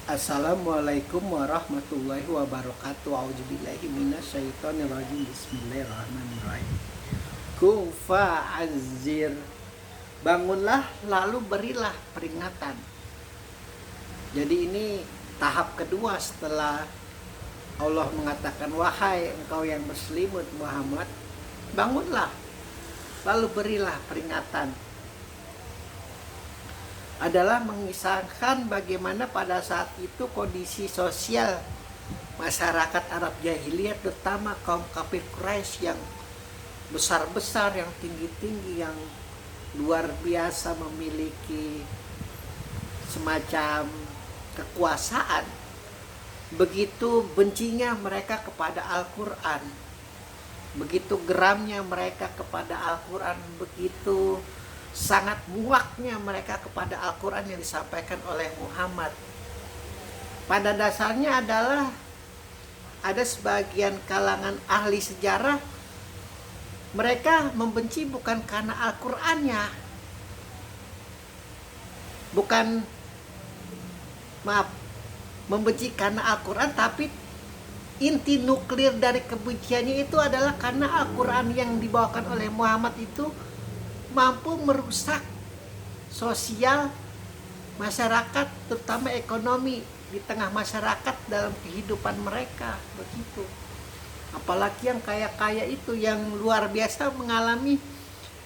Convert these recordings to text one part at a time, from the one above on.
Assalamualaikum warahmatullahi wabarakatuh. A'udzubillahi minasyaitonirrajim. Bismillahirrahmanirrahim. Qum fa'anzir. Bangunlah lalu berilah peringatan. Jadi ini tahap kedua setelah Allah mengatakan, wahai engkau yang berselimut Muhammad, bangunlah lalu berilah peringatan. Adalah mengisahkan bagaimana pada saat itu kondisi sosial masyarakat Arab jahiliyah, terutama kaum kafir Quraisy yang besar-besar, yang tinggi-tinggi, yang luar biasa memiliki semacam kekuasaan. Begitu bencinya mereka kepada Al-Quran, begitu geramnya mereka kepada Al-Quran, begitu sangat muaknya mereka kepada Al-Quran yang disampaikan oleh Muhammad. Pada dasarnya adalah ada sebagian kalangan ahli sejarah, mereka membenci bukan karena Al-Qurannya, bukan, maaf, membenci karena Al-Quran, tapi inti nuklir dari kebenciannya itu adalah karena Al-Quran yang dibawakan oleh Muhammad itu mampu merusak sosial masyarakat, terutama ekonomi di tengah masyarakat dalam kehidupan mereka, begitu. Apalagi yang kaya-kaya itu, yang luar biasa, mengalami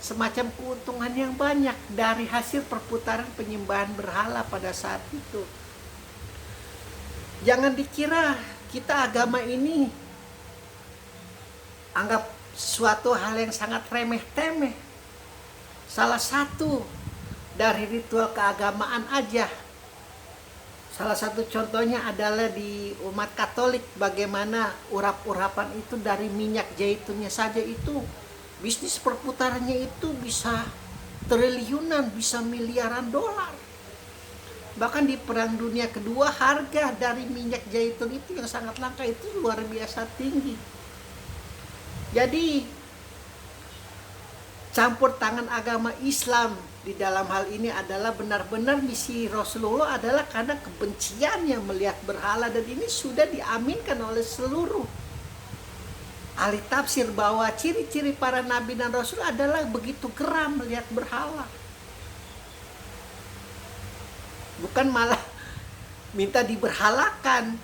semacam keuntungan yang banyak dari hasil perputaran penyembahan berhala pada saat itu. Jangan dikira kita agama ini anggap suatu hal yang sangat remeh-temeh. Salah satu dari ritual keagamaan aja, salah satu contohnya adalah di umat Katolik, bagaimana urap-urapan itu dari minyak zaitunnya saja itu bisnis perputarannya itu bisa triliunan, bisa miliaran dolar. Bahkan di Perang Dunia Kedua harga dari minyak zaitun itu yang sangat langka itu luar biasa tinggi. Jadi campur tangan agama Islam di dalam hal ini adalah benar-benar misi Rasulullah adalah karena kebenciannya melihat berhala, dan ini sudah diaminkan oleh seluruh ahli tafsir bahwa ciri-ciri para nabi dan rasul adalah begitu geram melihat berhala. Bukan malah minta diberhalakan.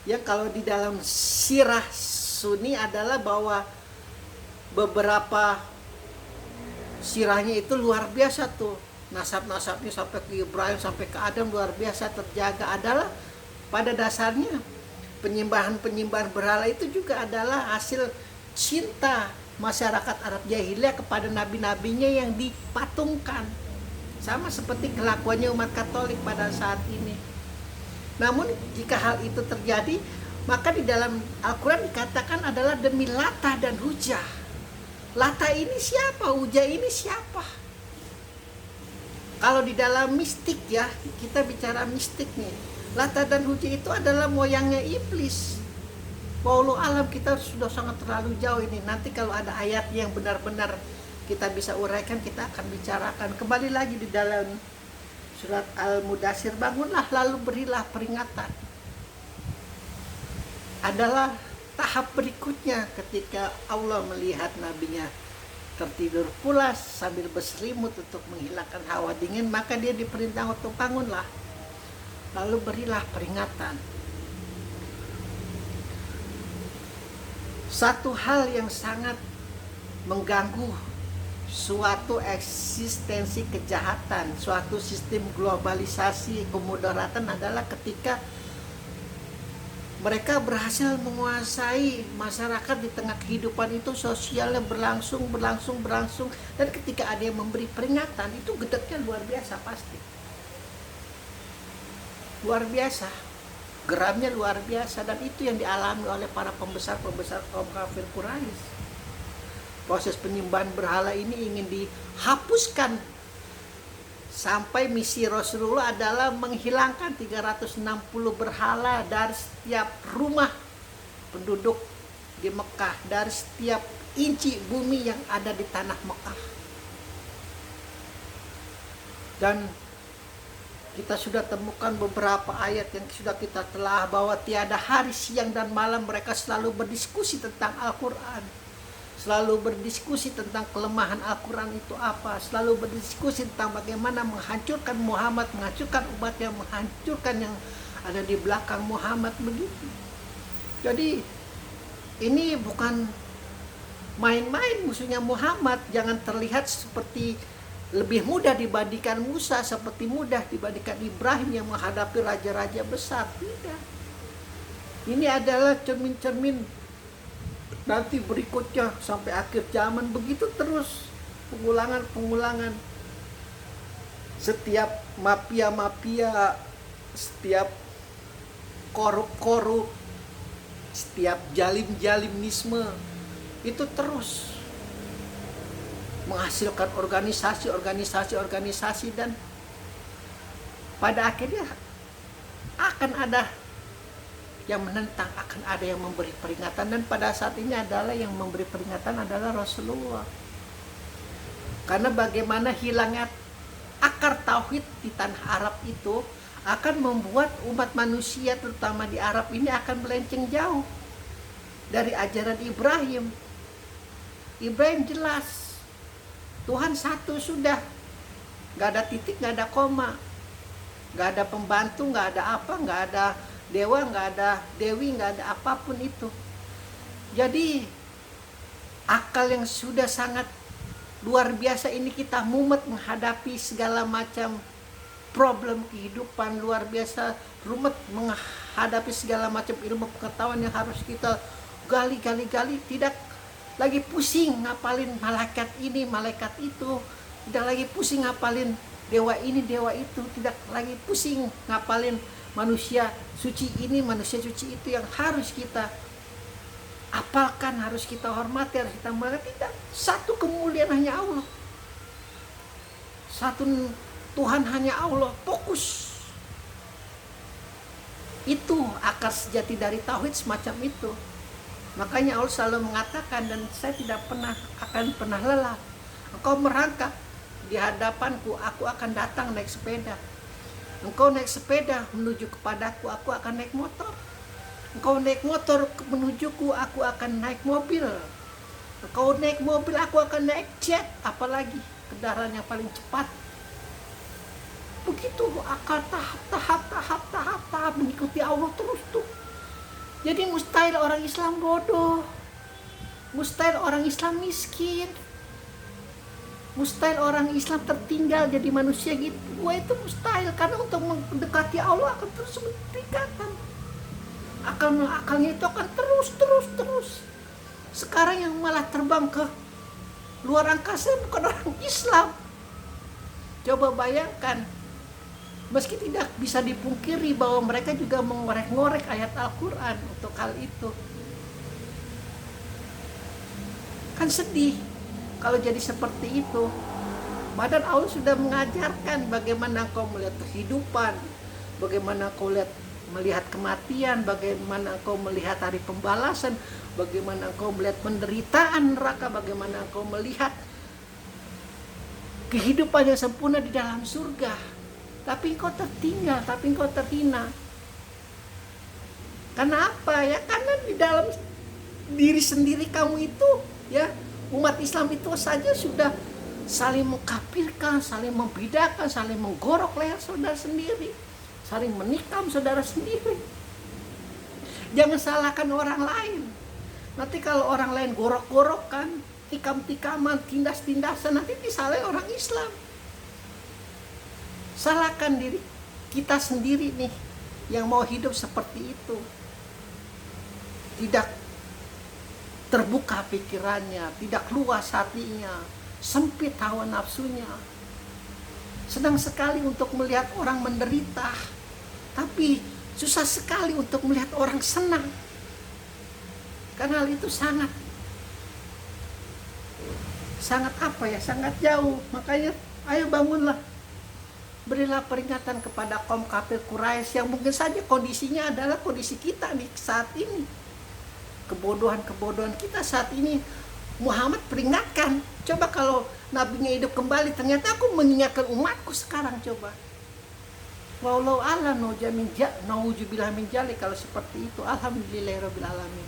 Yang kalau di dalam sirah Sunni adalah bahwa beberapa sirahnya itu luar biasa tuh, nasab-nasabnya sampai ke Ibrahim, sampai ke Adam, luar biasa terjaga. Adalah pada dasarnya penyembahan berhala itu juga adalah hasil cinta masyarakat Arab jahiliyah kepada nabi-nabinya yang dipatungkan, sama seperti kelakuannya umat Katolik pada saat ini. Namun jika hal itu terjadi, maka di dalam Al-Quran dikatakan adalah demi Lata dan Hujah. Lata ini siapa? Uja ini siapa? Kalau di dalam mistik ya, kita bicara mistik nih. Lata dan Uja itu adalah moyangnya iblis. Wallahu alam, kita sudah sangat terlalu jauh ini. Nanti kalau ada ayat yang benar-benar kita bisa uraikan, kita akan bicarakan. Kembali lagi di dalam surat Al-Mudaththir, bangunlah lalu berilah peringatan. Adalah tahap berikutnya ketika Allah melihat nabinya tertidur pulas sambil berselimut untuk menghilangkan hawa dingin, maka dia diperintah untuk bangunlah lalu berilah peringatan. Satu hal yang sangat mengganggu suatu eksistensi kejahatan, suatu sistem globalisasi kemudaratan adalah ketika mereka berhasil menguasai masyarakat di tengah kehidupan itu, sosialnya berlangsung, dan ketika ada yang memberi peringatan itu gedeknya luar biasa, pasti luar biasa, geramnya luar biasa. Dan itu yang dialami oleh para pembesar-pembesar kaum kafir Quraisy. Proses penyembahan berhala ini ingin dihapuskan, sampai misi Rasulullah adalah menghilangkan 360 berhala dari setiap rumah penduduk di Mekah, dari setiap inci bumi yang ada di tanah Mekah. Dan Kita sudah temukan beberapa ayat yang sudah kita telah, bahwa tiada hari siang dan malam mereka selalu berdiskusi tentang Al-Quran. Selalu berdiskusi tentang kelemahan Al-Quran itu apa. Selalu berdiskusi tentang bagaimana menghancurkan Muhammad, menghancurkan umat, yang menghancurkan yang ada di belakang Muhammad, begitu. Jadi ini bukan main-main musuhnya Muhammad. Jangan terlihat seperti lebih mudah dibandingkan Musa, seperti mudah dibandingkan Ibrahim yang menghadapi raja-raja besar. Tidak. Ini adalah cermin-cermin nanti berikutnya sampai akhir zaman, begitu terus pengulangan. Setiap mafia-mafia, setiap korup-korup, setiap jalim-jalimisme itu terus menghasilkan organisasi, dan pada akhirnya akan ada yang menentang, akan ada yang memberi peringatan, dan pada saat ini adalah yang memberi peringatan adalah Rasulullah. Karena bagaimana hilangnya akar tauhid di tanah Arab itu akan membuat umat manusia terutama di Arab ini akan melenceng jauh dari ajaran Ibrahim. Ibrahim jelas Tuhan satu sudah, nggak ada titik, nggak ada koma, nggak ada pembantu, nggak ada apa, nggak ada dewa, nggak ada dewi, nggak ada apapun itu. Jadi akal yang sudah sangat luar biasa ini kita mumet menghadapi segala macam problem kehidupan, luar biasa rumit menghadapi segala macam ilmu pengetahuan yang harus kita gali, tidak lagi pusing ngapalin malaikat ini, malaikat itu, tidak lagi pusing ngapalin dewa ini, dewa itu, tidak lagi pusing ngapalin manusia suci ini, manusia suci itu, yang harus kita apalkan, harus kita hormati, harus kita mengerti. Tidak, satu kemuliaan hanya Allah, satu Tuhan hanya Allah, fokus. Itu akar sejati dari tauhid semacam itu. Makanya Allah selalu mengatakan, dan saya tidak akan pernah lelah, engkau merangkak di hadapanku, aku akan datang naik sepeda. Engkau naik sepeda menuju kepadaku, aku akan naik motor. Engkau naik motor menujuku, aku akan naik mobil. Engkau naik mobil, aku akan naik jet, apalagi kendaraan yang paling cepat. Begitu akal tahap mengikuti Allah terus tuh. Jadi mustahil orang Islam bodoh, mustahil orang Islam miskin, mustahil orang Islam tertinggal jadi manusia gitu. Wah, itu mustahil, karena untuk mendekati Allah akan terus meningkatkan. Akalnya itu akan terus. Sekarang yang malah terbang ke luar angkasa bukan orang Islam. Coba bayangkan, meski tidak bisa dipungkiri bahwa mereka juga mengorek-ngorek ayat Al-Quran untuk hal itu. Kan sedih kalau jadi seperti itu. Padahal Allah sudah mengajarkan bagaimana kau melihat kehidupan, bagaimana kau melihat kematian, bagaimana kau melihat hari pembalasan, bagaimana kau melihat penderitaan neraka, bagaimana kau melihat kehidupan yang sempurna di dalam surga. Tapi engkau tertinggal, tapi engkau terhina. Karena apa ya? Karena di dalam diri sendiri kamu itu, ya, umat Islam itu saja sudah saling mengkafirkan, saling membedakan, saling menggorok leher saudara sendiri, saling menikam saudara sendiri. Jangan salahkan orang lain. Nanti kalau orang lain gorok-gorokan, tikam-tikaman, tindas-tindasan, nanti disalahin orang Islam. Salahkan diri kita sendiri nih yang mau hidup seperti itu. Tidak terbuka pikirannya, tidak luas hatinya, sempit hawa nafsunya. Senang sekali untuk melihat orang menderita, tapi susah sekali untuk melihat orang senang. Karena hal itu sangat apa ya, sangat jauh. Makanya ayo bangunlah. Berilah peringatan kepada kaum kafir Quraisy yang mungkin saja kondisinya adalah kondisi kita nih saat ini. Kebodohan kita saat ini. Muhammad peringatkan, coba kalau nabinya hidup kembali, ternyata aku mengingatkan umatku sekarang, coba. Wallahu a'lam, nauzubillah min dzalik. Kalau seperti itu, alhamdulillahirabbil alamin.